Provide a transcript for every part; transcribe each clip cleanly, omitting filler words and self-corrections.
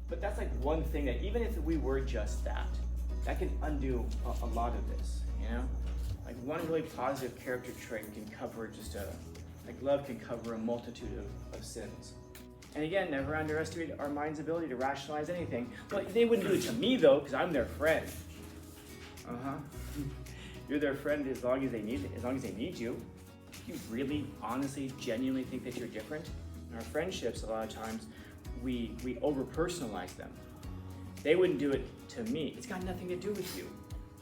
But that's like one thing that even if we were just that can undo a lot of this, you know? Like one really positive character trait can cover like love can cover a multitude of sins. And again, never underestimate our mind's ability to rationalize anything. Well, they wouldn't do it to me though, because I'm their friend. You're their friend as long as they need you. Do you really, honestly, genuinely think that you're different? In our friendships, a lot of times, we over-personalize them. They wouldn't do it to me. It's got nothing to do with you.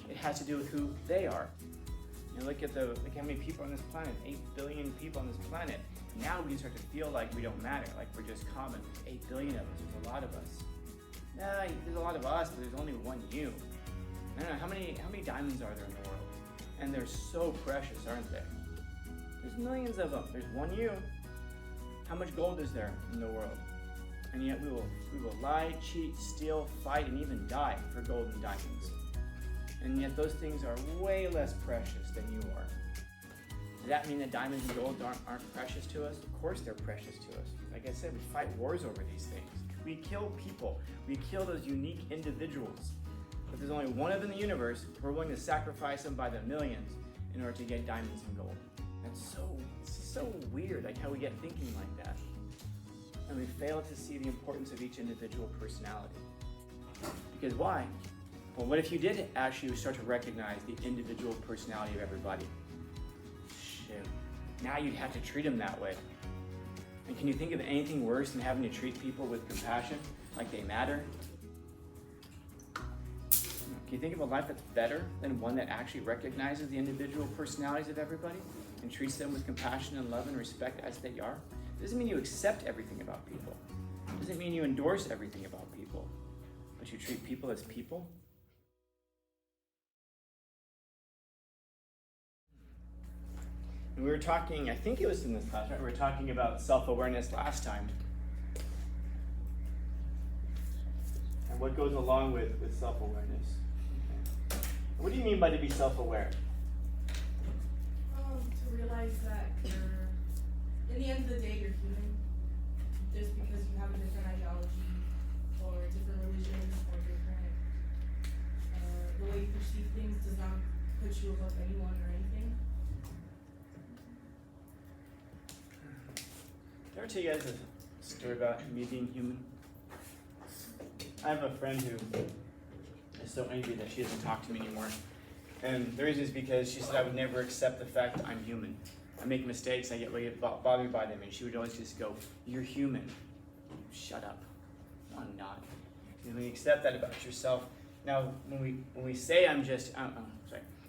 It has to do with who they are. You know, look how many people on this planet, 8 billion people on this planet. Now we can start to feel like we don't matter, like we're just common. 8 billion of us, there's a lot of us. Nah, there's a lot of us, but there's only one you. I don't know, how many diamonds are there in the world? And they're so precious, aren't they? There's millions of them. There's one you. How much gold is there in the world? And yet we will lie, cheat, steal, fight, and even die for gold and diamonds. And yet those things are way less precious than you are. Does that mean that diamonds and gold aren't precious to us? Of course they're precious to us. Like I said, we fight wars over these things. We kill people. We kill those unique individuals. But there's only one of them in the universe. We're willing to sacrifice them by the millions in order to get diamonds and gold. It's so weird, like how we get thinking like that. And we fail to see the importance of each individual personality. Because why? Well, what if you did actually start to recognize the individual personality of everybody? Shoot, now you'd have to treat them that way. And can you think of anything worse than having to treat people with compassion, like they matter? Can you think of a life that's better than one that actually recognizes the individual personalities of everybody and treats them with compassion and love and respect as they are? It doesn't mean you accept everything about people. It doesn't mean you endorse everything about people. But you treat people as people. And we were talking, I think it was in this class, right? We were talking about self-awareness last time. And what goes along with self-awareness. Okay. What do you mean by to be self-aware? To realize that in the end of the day, you're human. Just because you have a different ideology or different religion or different, the way you perceive things does not put you above anyone or anything. Did I ever tell you guys a story about me being human? I have a friend who is so angry that she doesn't talk to me anymore. And the reason is because she said I would never accept the fact that I'm human. I make mistakes, I get really bothered by them, and she would always just go, "You're human." Shut up. No, I'm not. And when you accept that about yourself, now when we say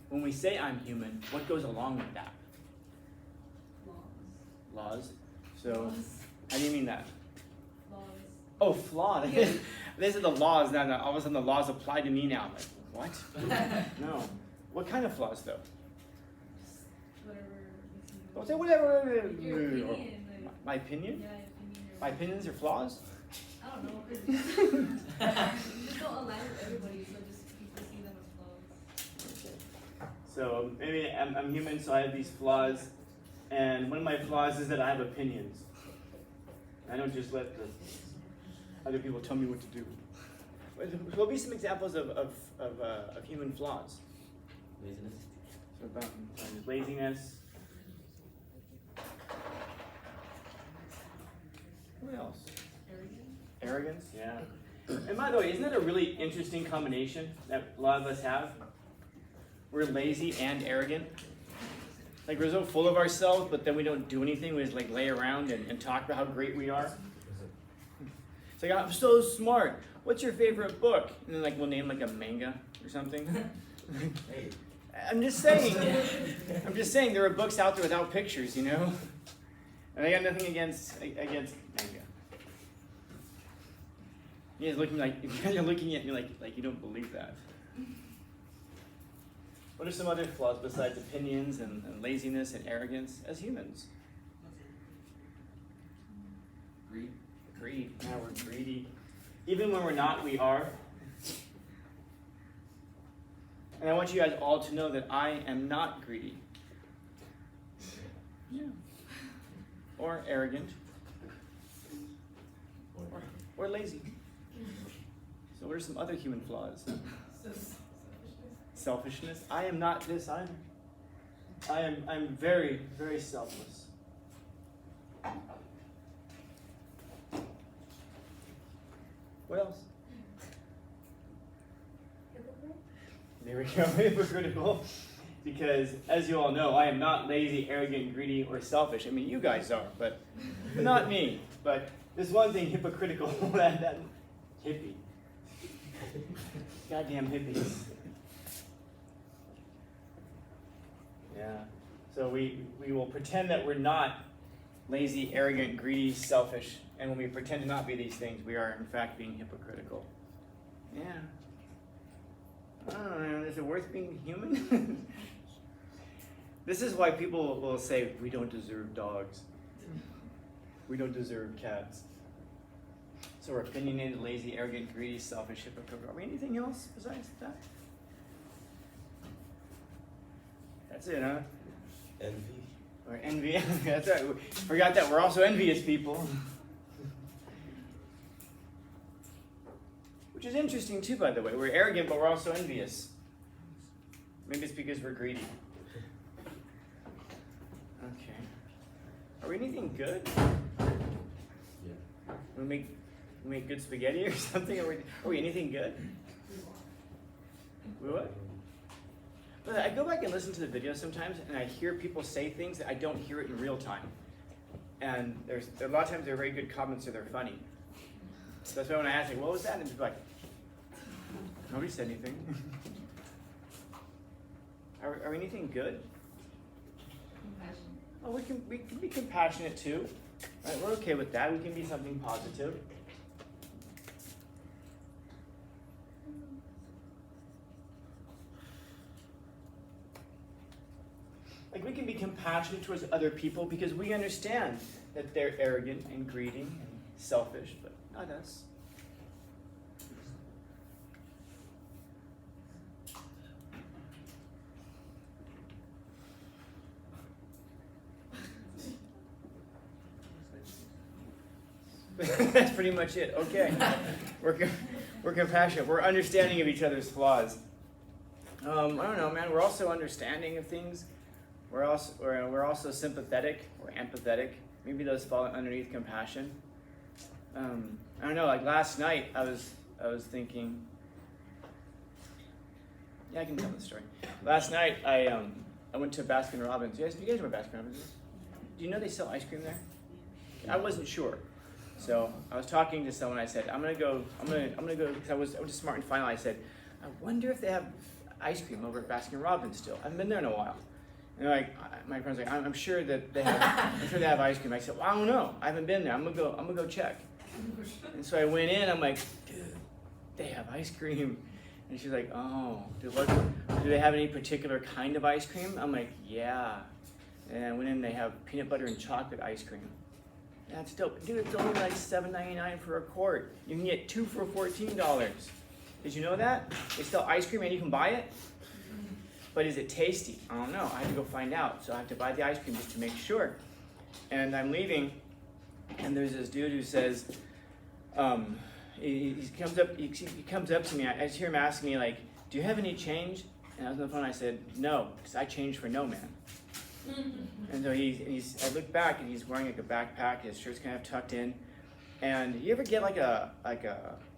when we say I'm human, what goes along with that? Laws. So, how do you mean that? Laws. Oh, flawed. Yeah. These are the laws. Now, all of a sudden the laws apply to me now. I'm like, what? No. What kind of flaws, though? Whatever. Don't say whatever. Your opinion. Like, my opinion? yeah, opinion. My opinions are flaws? I don't know. You just don't align with everybody, so just people see them as flaws. So maybe I'm human, so I have these flaws. And one of my flaws is that I have opinions. I don't just let the other people tell me what to do. There'll be some examples of human flaws. Laziness. So about laziness. What else? Arrogance, yeah. And by the way, isn't that a really interesting combination that a lot of us have? We're lazy and arrogant. Like we're so full of ourselves, but then we don't do anything. We just like lay around and talk about how great we are. It's like, I'm so smart. What's your favorite book? And then like we'll name like a manga or something. Hey. I'm just saying there are books out there without pictures, you know? And I got nothing against manga. You guys you're looking at me like you don't believe that. What are some other flaws besides opinions and laziness and arrogance as humans? Greed. Yeah, we're greedy. Even when we're not, we are. And I want you guys all to know that I am not greedy. Yeah. Or arrogant. Or lazy. So what are some other human flaws? So selfishness. Selfishness. I am not this either. I'm very, very selfless. What else? There we go, hypocritical. Because, as you all know, I am not lazy, arrogant, greedy, or selfish. I mean, you guys are, but not me. But there's one thing hypocritical, that hippie. Goddamn hippies. Yeah. So we will pretend that we're not lazy, arrogant, greedy, selfish. And when we pretend to not be these things, we are in fact being hypocritical. Yeah. I don't know, is it worth being human? This is why people will say, we don't deserve dogs. We don't deserve cats. So we're opinionated, lazy, arrogant, greedy, selfish, hypocritical. Are we anything else besides that? That's it, huh? Envy. Or envy. That's right. We forgot that we're also envious people. Which is interesting too, by the way. We're arrogant, but we're also envious. Maybe it's because we're greedy. Okay. Are we anything good? Yeah. We make good spaghetti or something? Are we anything good? We what? But I go back and listen to the video sometimes, and I hear people say things that I don't hear it in real time. And there are a lot of times they're very good comments or they're funny. So that's why when I ask, like, what was that? And people are like, nobody said anything. Are we anything good? Compassion. Oh, we can be compassionate too. Right, we're okay with that. We can be something positive. Like we can be compassionate towards other people because we understand that they're arrogant and greedy and selfish, but not us. That's pretty much it. Okay, we're compassionate. We're understanding of each other's flaws. I don't know, man. We're also understanding of things. We're also sympathetic or empathetic. Maybe those fall underneath compassion. I don't know. Like last night, I was thinking. Yeah, I can tell the story. Last night, I went to Baskin Robbins. Do you guys know where Baskin Robbins is? Do you know they sell ice cream there? I wasn't sure. So I was talking to someone. I said, I'm gonna go. Because I was just smart and final. I said, I wonder if they have ice cream over at Baskin Robbins still. I haven't been there in a while. And like my friend's like, I'm sure that they have. I'm sure they have ice cream. I said, well, I don't know. I haven't been there. I'm gonna go check. And so I went in. I'm like, dude, they have ice cream. And she's like, oh, do they have any particular kind of ice cream? I'm like, yeah. And I went in. They have peanut butter and chocolate ice cream. That's dope. Dude, it's only like $7.99 for a quart. You can get 2 for $14. Did you know that? They sell ice cream and you can buy it? But is it tasty? I don't know. I have to go find out. So I have to buy the ice cream just to make sure. And I'm leaving, and there's this dude who says, he comes up to me. I just hear him asking me, like, do you have any change? And I was on the phone. I said, no, because I changed for no man. And so I look back and he's wearing like a backpack. His shirt's kind of tucked in. And you ever get like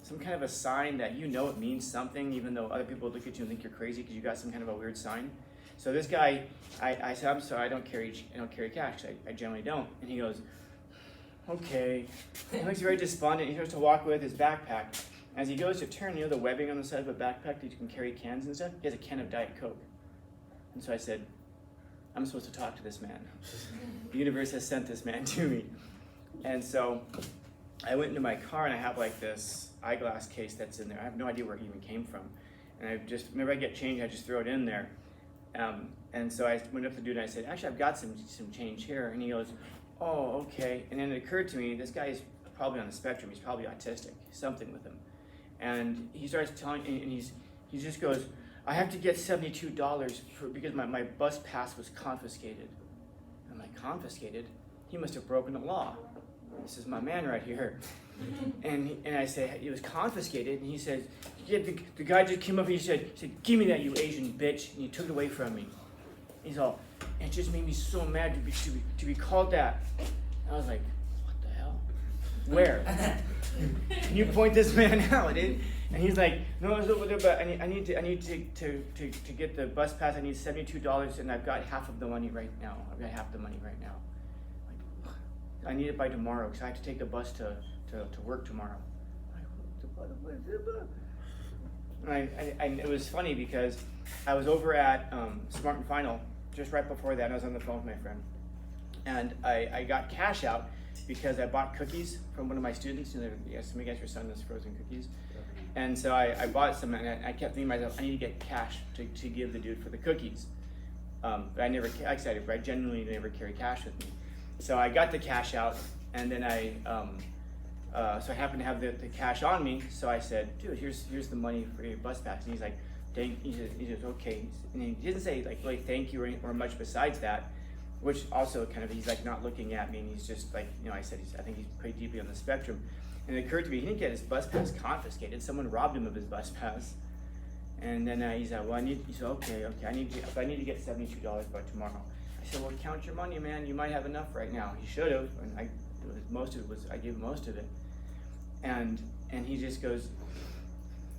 some kind of a sign that you know it means something, even though other people look at you and think you're crazy because you got some kind of a weird sign? So this guy, I said, I'm sorry, I don't carry cash. I generally don't. And he goes, okay. He looks very despondent. He starts to walk away with his backpack. As he goes to turn, you know the webbing on the side of a backpack that you can carry cans and stuff? He has a can of Diet Coke. And so I said, I'm supposed to talk to this man. The universe has sent this man to me. And so I went into my car and I have like this eyeglass case that's in there. I have no idea where it even came from. And I just, whenever I get change, I just throw it in there. And so I went up to the dude and I said, actually, I've got some change here. And he goes, oh, okay. And then it occurred to me, this guy is probably on the spectrum. He's probably autistic, something with him. And he starts telling, and he just goes, I have to get $72 because my bus pass was confiscated. I'm like, confiscated? He must have broken the law. This is my man right here. And I said, it was confiscated, and he said, yeah, the guy just came up and he said, give me that, you Asian bitch, and he took it away from me. He's all, it just made me so mad to be called that. I was like, what the hell? Where? Can you point this man out, dude? And he's like, no, it's over there, but I need to get the bus pass. I need $72, and I've got half of the money right now. I've got half the money right now. Like, I need it by tomorrow because I have to take the bus to work tomorrow. And it was funny because I was over at Smart and Final just right before that, and I was on the phone with my friend, and I got cash out because I bought cookies from one of my students. You know, yes, some of you guys were selling those frozen cookies. And so I bought some, and I kept thinking to myself, I need to get cash to give the dude for the cookies. But I never, like I said, I genuinely never carry cash with me. So I got the cash out, and then so I happened to have the cash on me. So I said, dude, here's the money for your bus pass. And he's like, he says, okay. And he didn't say like really thank you or much besides that, which also kind of, he's like not looking at me, and he's just like, you know, I said, I think he's pretty deeply on the spectrum. And it occurred to me, he didn't get his bus pass confiscated. Someone robbed him of his bus pass. And then he said, well, he said, okay, I need to get $72 by tomorrow. I said, well, count your money, man. You might have enough right now. He should have. And I gave him most of it. And he just goes,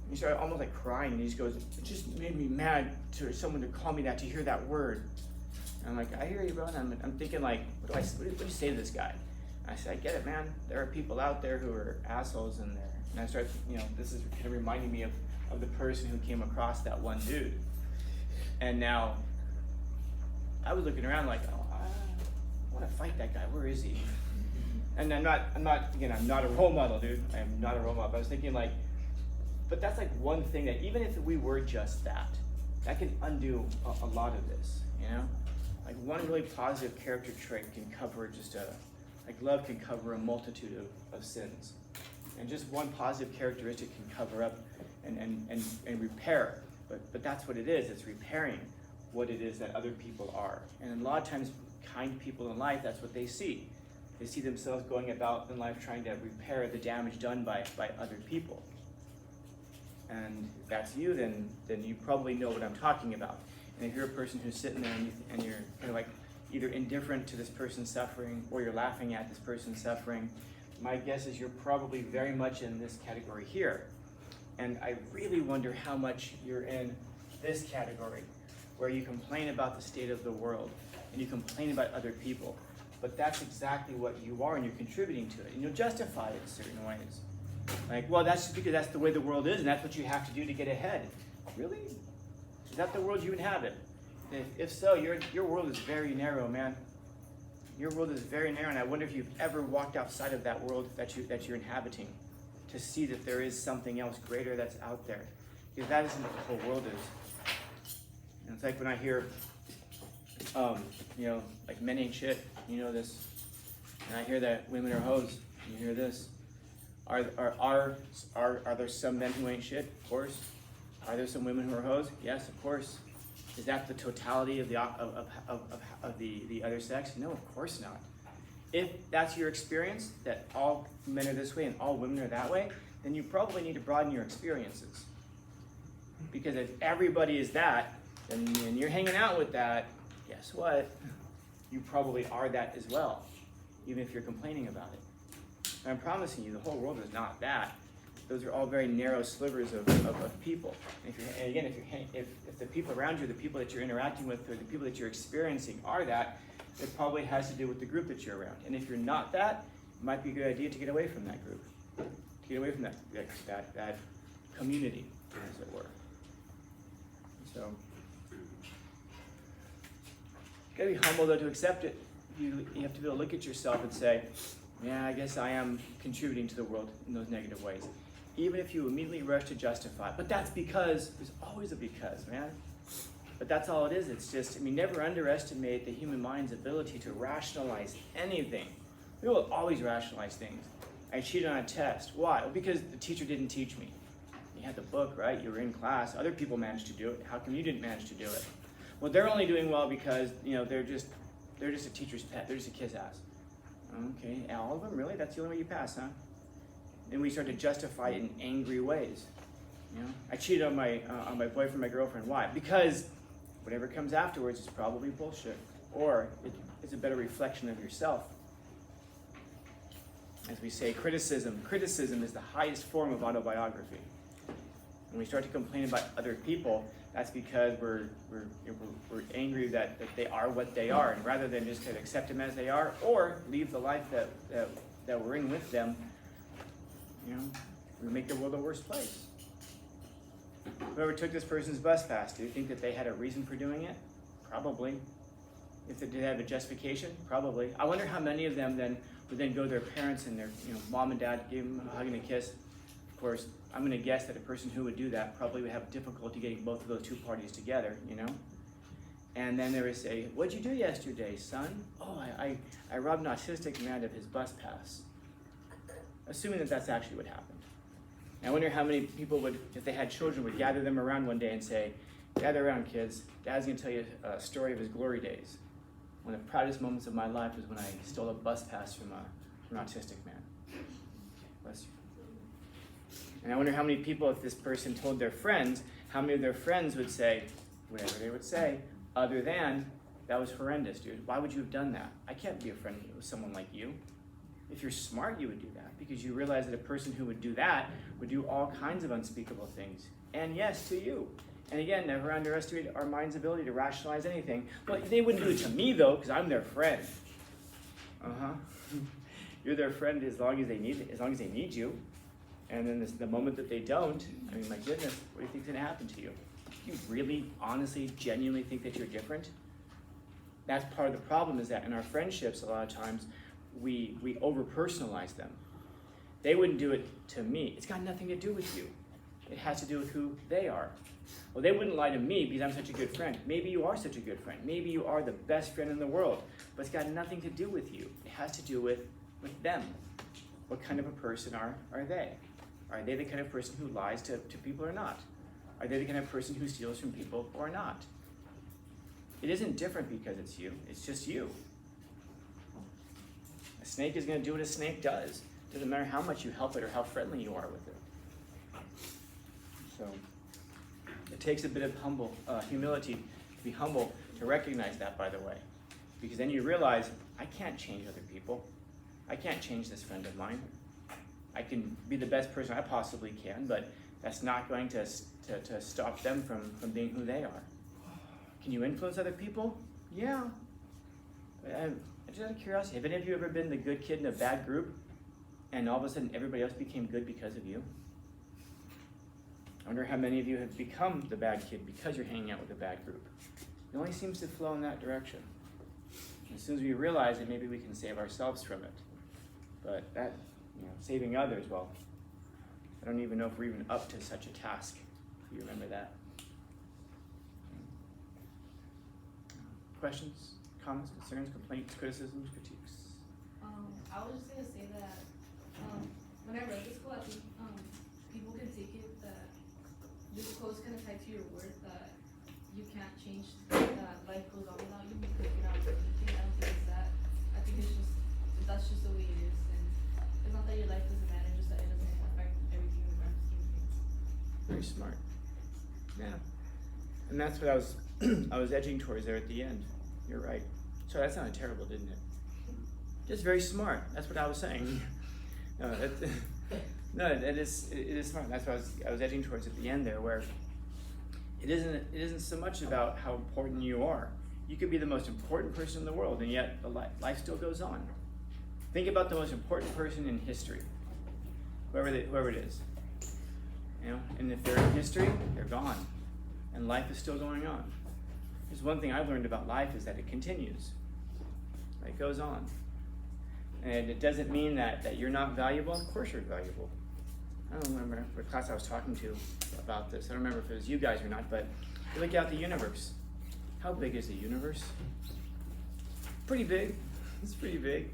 he started almost like crying. And he just goes, it just made me mad to someone to call me that, to hear that word. And I'm like, I hear you, bro. And I'm thinking like, what do you say to this guy? I said, I get it, man. There are people out there who are assholes in there. And I started, you know, this is kind of reminding me of the person who came across that one dude. And now, I was looking around like, oh, I want to fight that guy. Where is he? And I'm not, again, I'm not a role model, dude. I am not a role model. But I was thinking like, but that's like one thing that even if we were just that can undo a lot of this, you know? Like one really positive character trait can cover like love can cover a multitude of sins. And just one positive characteristic can cover up and repair. But that's what it is, it's repairing what it is that other people are. And a lot of times, kind people in life, that's what they see. They see themselves going about in life trying to repair the damage done by other people. And if that's you, then you probably know what I'm talking about. And if you're a person who's sitting there and you're kind of like either indifferent to this person's suffering or you're laughing at this person's suffering, my guess is you're probably very much in this category here. And I really wonder how much you're in this category, where you complain about the state of the world and you complain about other people. But that's exactly what you are, and you're contributing to it. And you'll justify it in certain ways. Like, well, that's just because that's the way the world is, and that's what you have to do to get ahead. Really? Is that the world you inhabit? If so, your world is very narrow, man. Your world is very narrow, and I wonder if you've ever walked outside of that world that you're inhabiting to see that there is something else greater that's out there. Because that isn't what the whole world is. And it's like when I hear, you know, like men ain't shit, you know this. And I hear that women are hoes, you hear this. Are there some men who ain't shit? Of course. Are there some women who are hoes? Yes, of course. Is that the totality of the other sex? No, of course not. If that's your experience, that all men are this way and all women are that way, then you probably need to broaden your experiences. Because if everybody is that, and you're hanging out with that, guess what? You probably are that as well, even if you're complaining about it. And I'm promising you, the whole world is not that. Those are all very narrow slivers of people. And if the people around you, the people that you're interacting with, or the people that you're experiencing are that, it probably has to do with the group that you're around. And if you're not that, it might be a good idea to get away from that group, to get away from that community, as it were. So, you gotta be humble though to accept it. You have to be able to look at yourself and say, yeah, I guess I am contributing to the world in those negative ways. Even if you immediately rush to justify. But that's because, there's always a because, man. But that's all it is. It's just, never underestimate the human mind's ability to rationalize anything. We will always rationalize things. I cheated on a test. Why? Well, because the teacher didn't teach me. You had the book, right? You were in class. Other people managed to do it. How come you didn't manage to do it? Well, they're only doing well because, they're just a teacher's pet. They're just a kiss ass. Okay, all of them? Really? That's the only way you pass, huh? And we start to justify it in angry ways. You know, I cheated on my boyfriend, my girlfriend. Why? Because whatever comes afterwards is probably bullshit, or it's a better reflection of yourself. As we say, criticism is the highest form of autobiography. When we start to complain about other people, that's because we're angry that they are what they are, and rather than just kind of accept them as they are, or leave the life that we're in with them, you know, we make the world a worse place. Whoever took this person's bus pass, do you think that they had a reason for doing it? Probably. If they did have a justification, probably. I wonder how many of them then would then go to their parents and their mom and dad, give them a hug and a kiss. Of course, I'm going to guess that a person who would do that probably would have difficulty getting both of those two parties together, you know? And then they would say, "What'd you do yesterday, son?" "Oh, I robbed an autistic man of his bus pass." Assuming that that's actually what happened. And I wonder how many people would, if they had children, would gather them around one day and say, "Gather around, kids. Dad's going to tell you a story of his glory days. One of the proudest moments of my life was when I stole a bus pass from an autistic man." Bless you. And I wonder how many people, if this person told their friends, how many of their friends would say, whatever they would say, other than, "That was horrendous, dude. Why would you have done that? I can't be a friend with someone like you." If you're smart, you would do that, because you realize that a person who would do that would do all kinds of unspeakable things. And yes, to you. And again, never underestimate our mind's ability to rationalize anything. Well, they wouldn't do it to me, though, because I'm their friend. You're their friend as long as they need you. And then the moment that they don't, I mean, my goodness, what do you think's going to happen to you? Do you really, honestly, genuinely think that you're different? That's part of the problem, is that in our friendships, a lot of times, we over-personalize them. They wouldn't do it to me. It's got nothing to do with you. It has to do with who they are. Well, they wouldn't lie to me because I'm such a good friend. Maybe you are such a good friend. Maybe you are the best friend in the world. But it's got nothing to do with you. It has to do with them. What kind of a person are they? Are they the kind of person who lies to people or not? Are they the kind of person who steals from people or not? It isn't different because it's you. It's just you. A snake is going to do what a snake does. It doesn't matter how much you help it or how friendly you are with it. So it takes a bit of humility to be humble, to recognize that, by the way. Because then you realize, I can't change other people. I can't change this friend of mine. I can be the best person I possibly can, but that's not going to stop them from being who they are. Can you influence other people? Yeah. Just out of curiosity, have any of you ever been the good kid in a bad group, and all of a sudden everybody else became good because of you? I wonder how many of you have become the bad kid because you're hanging out with a bad group. It only seems to flow in that direction. As soon as we realize it, maybe we can save ourselves from it. But that, saving others, well, I don't even know if we're even up to such a task. Do you remember that? Questions, comments, concerns, complaints, criticisms, critiques? I was just gonna say that when I read this quote, I think people can take it that this quote's kind of tied to your word, that you can't change that life goes on without you because you're not doing anything. I don't think it's that. I think that's just the way it is, and it's not that your life doesn't matter, just that it doesn't affect everything in the grand scheme of things. Very smart. Yeah. And that's what I was edging towards there at the end. You're right. So that sounded terrible, didn't it? Just very smart. That's what I was saying. It is smart. That's what I was edging towards at the end there, where it isn't so much about how important you are. You could be the most important person in the world, and yet life still goes on. Think about the most important person in history, whoever it is. And if they're in history, they're gone, and life is still going on. There's one thing I've learned about life, is that it continues. It goes on. And it doesn't mean that you're not valuable. Of course you're valuable. I don't remember what class I was talking to about this. I don't remember if it was you guys or not, but you look out the universe. How big is the universe? Pretty big. It's pretty big.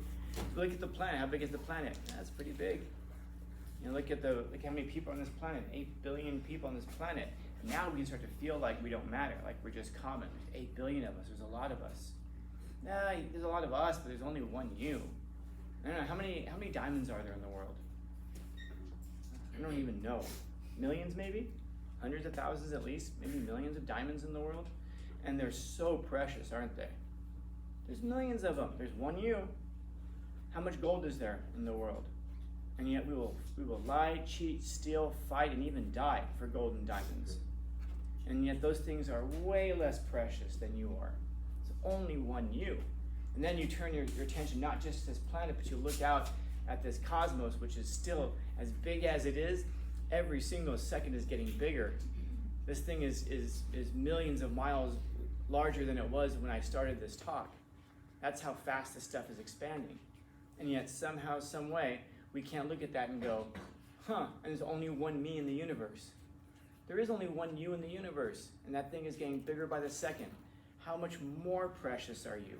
Look at the planet. How big is the planet? That's pretty big. Look how many people on this planet. 8 billion people on this planet. Now we can start to feel like we don't matter, like we're just common. There's 8 billion of us. There's a lot of us. Nah, there's a lot of us, but there's only one you. I don't know, how many diamonds are there in the world? I don't even know, millions maybe, hundreds of thousands at least, maybe millions of diamonds in the world. And they're so precious, aren't they? There's millions of them. There's one you. How much gold is there in the world? And yet we will lie, cheat, steal, fight, and even die for gold and diamonds. And yet those things are way less precious than you are. It's only one you. And then you turn your attention not just to this planet, but you look out at this cosmos, which is still as big as it is. Every single second is getting bigger. This thing is millions of miles larger than it was when I started this talk. That's how fast this stuff is expanding. And yet somehow, some way, we can't look at that and go, and there's only one me in the universe. There is only one you in the universe, and that thing is getting bigger by the second. How much more precious are you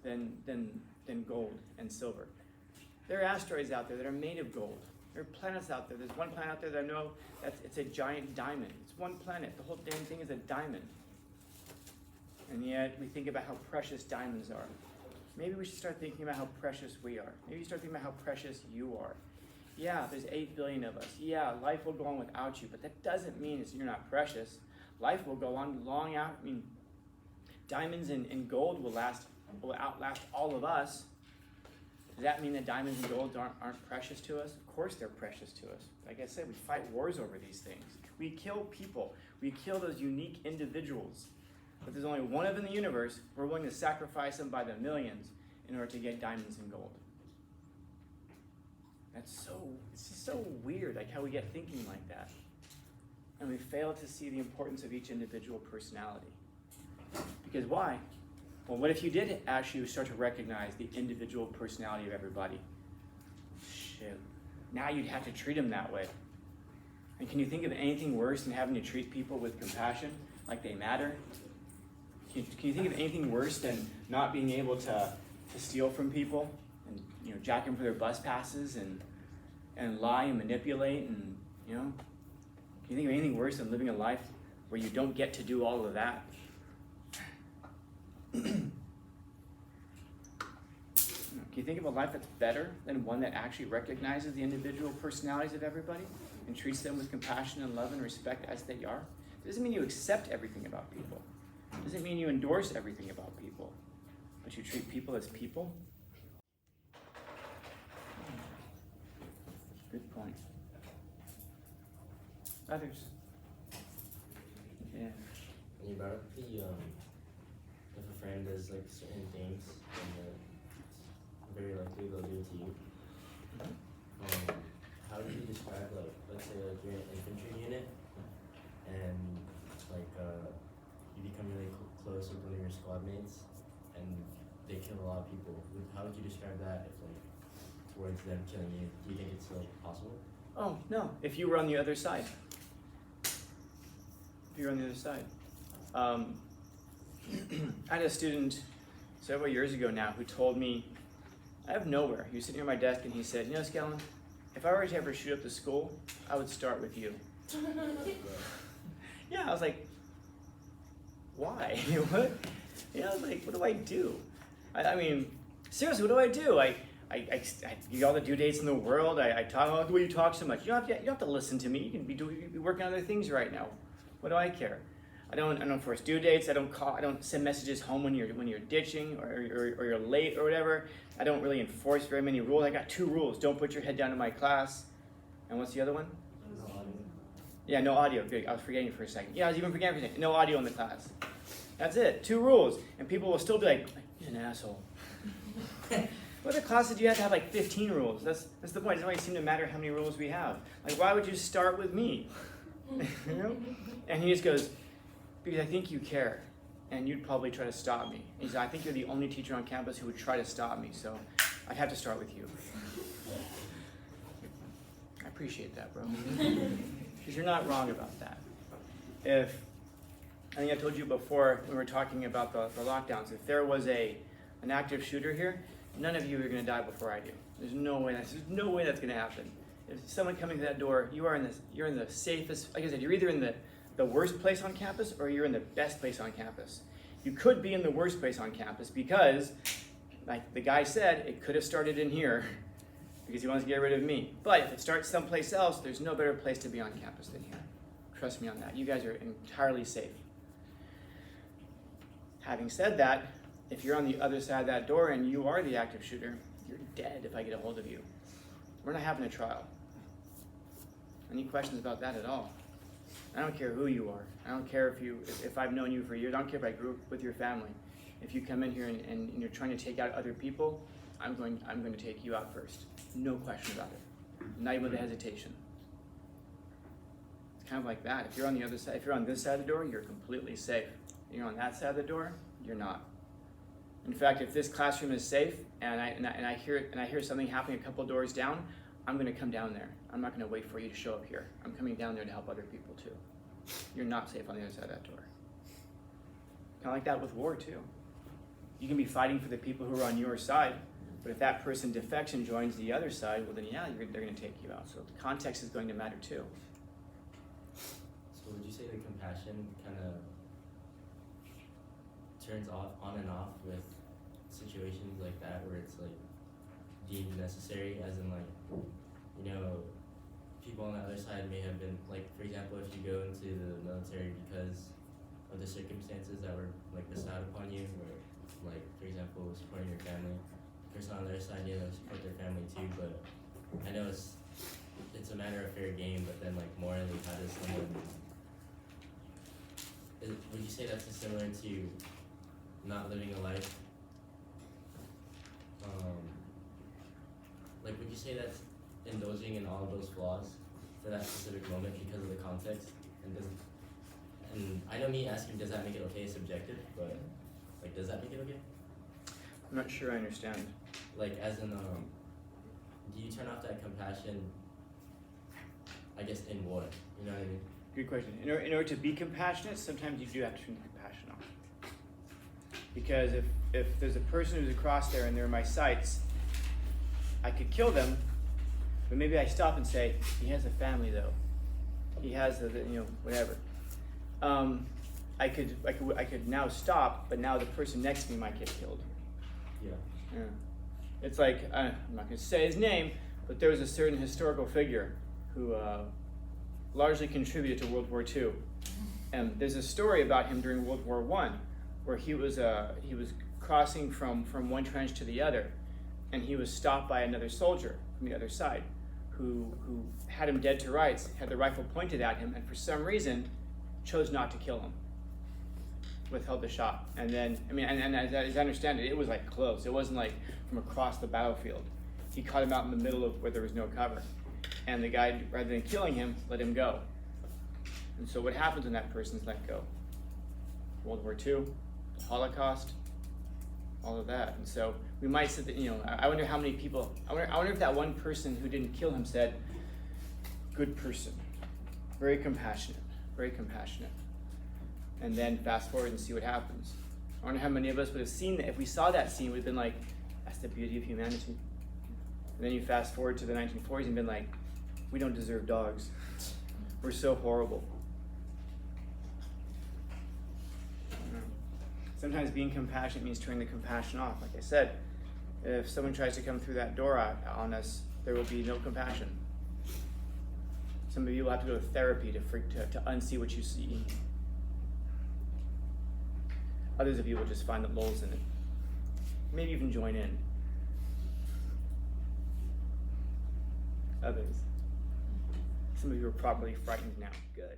than gold and silver? There are asteroids out there that are made of gold. There are planets out there. There's one planet out there that I know it's a giant diamond. It's one planet. The whole damn thing is a diamond. And yet we think about how precious diamonds are. Maybe we should start thinking about how precious we are. Maybe you start thinking about how precious you are. Yeah, there's 8 billion of us. Yeah, life will go on without you, but that doesn't mean you're not precious. Life will go on long out. I mean, diamonds and gold will outlast all of us. Does that mean that diamonds and gold aren't precious to us? Of course they're precious to us. Like I said, we fight wars over these things. We kill people. We kill those unique individuals. But there's only one of them in the universe. We're willing to sacrifice them by the millions in order to get diamonds and gold. It's just so weird, like how we get thinking like that. And we fail to see the importance of each individual personality. Because why? Well, what if you did actually start to recognize the individual personality of everybody? Shit. Now you'd have to treat them that way. And can you think of anything worse than having to treat people with compassion, like they matter? Can you think of anything worse than not being able to steal from people and jack them for their bus passes and lie and manipulate and can you think of anything worse than living a life where you don't get to do all of that? Can you think of a life that's better than one that actually recognizes the individual personalities of everybody and treats them with compassion and love and respect as they are? It doesn't mean you accept everything about people. It doesn't mean you endorse everything about people, but you treat people as people. Good point. Others? Yeah. When you brought up if a friend does like certain things, and very likely they'll do it to you. How do you describe let's say you're in an infantry unit, and you become really close with one of your squad mates, and they kill a lot of people. How would you describe that if towards them killing you? Do you think it's still possible? Oh, no. If you were on the other side. I had a student several years ago now who told me, out of nowhere, he was sitting near my desk and he said, Skellen, if I were to ever shoot up the school, I would start with you. Yeah, I was like, why? What? I was like, what do I do? I mean, seriously, what do I do? I give you all the due dates in the world. I talk about the way you talk so much. You don't have to listen to me. You can be working on other things right now. What do I care? I don't force due dates. I don't send messages home when you're ditching or you're late or whatever. I don't really enforce very many rules. I got 2 rules. Don't put your head down in my class. And what's the other one? No audio. Yeah, no audio. Good. I was forgetting for a second. Yeah, I was even forgetting for a second. No audio in the class. That's it. 2 rules. And people will still be like, he's an asshole. What other classes do you have to have 15 rules? That's the point. It doesn't really seem to matter how many rules we have. Why would you start with me? And he just goes, because I think you care, and you'd probably try to stop me. He said, I think you're the only teacher on campus who would try to stop me, so I'd have to start with you. I appreciate that, bro. Because you're not wrong about that. I think I told you before when we were talking about the lockdowns, if there was an active shooter here, none of you are going to die before I do. There's no way that's going to happen. If someone coming to that door, you're in the safest. Like I said, you're either in the worst place on campus or you're in the best place on campus. You could be in the worst place on campus because, like the guy said, it could have started in here, because he wants to get rid of me. But if it starts someplace else, there's no better place to be on campus than here. Trust me on that. You guys are entirely safe. Having said that, if you're on the other side of that door and you are the active shooter, you're dead if I get a hold of you. We're not having a trial. Any questions about that at all? I don't care who you are. I don't care if I've known you for years. I don't care if I grew up with your family. If you come in here and you're trying to take out other people, I'm going to take you out first. No question about it. Not even with a hesitation. It's kind of like that. If you're on the other side, if you're on this side of the door, you're completely safe. If you're on that side of the door, you're not. In fact, if this classroom is safe and I hear something happening a couple doors down, I'm going to come down there. I'm not going to wait for you to show up here. I'm coming down there to help other people too. You're not safe on the other side of that door. Kind of like that with war too. You can be fighting for the people who are on your side, but if that person defects and joins the other side, well then yeah, they're going to take you out. So the context is going to matter too. So would you say the compassion kind of turns on and off with situations like that where it's like deemed necessary, as in like, you know, people on the other side may have been, like, for example, if you go into the military because of the circumstances that were like bestowed upon you, or like, for example, supporting your family, the person on the other side, you know, support their family too, but I know it's a matter of fair game, but then like morally, how does someone, would you say that's similar to not living a life? Like, would you say that's indulging in all of those flaws for that specific moment because of the context? And I know me asking, does that make it okay, is subjective, but like, does that make it okay? I'm not sure I understand. Like, as in, do you turn off that compassion, I guess, in war? You know what I mean? Good question. In order to be compassionate, sometimes you do have to turn the compassion off. Because if there's a person who's across there and they're in my sights, I could kill them, but maybe I stop and say, he has a family though. He has whatever. I could now stop, but now the person next to me might get killed. Yeah. It's like, I'm not going to say his name, but there was a certain historical figure who largely contributed to World War II. And there's a story about him during World War I, where he was crossing from one trench to the other, and he was stopped by another soldier from the other side, who had him dead to rights, had the rifle pointed at him, and for some reason chose not to kill him. Withheld the shot. And then, and as I understand it, it was like close. It wasn't like from across the battlefield. He caught him out in the middle of where there was no cover. And the guy, rather than killing him, let him go. And so what happens when that person's let go? World War II, the Holocaust, all of that. And so we might say that, I wonder how many people, I wonder if that one person who didn't kill him said, good person, very compassionate, very compassionate. And then fast forward and see what happens. I wonder how many of us would have seen that. If we saw that scene, we'd been like, that's the beauty of humanity. And then you fast forward to the 1940s and been like, we don't deserve dogs. We're so horrible. Sometimes being compassionate means turning the compassion off. Like I said, if someone tries to come through that door on us, there will be no compassion. Some of you will have to go to therapy to unsee what you see. Others of you will just find the lulls in it. Maybe even join in. Others. Some of you are properly frightened now. Good.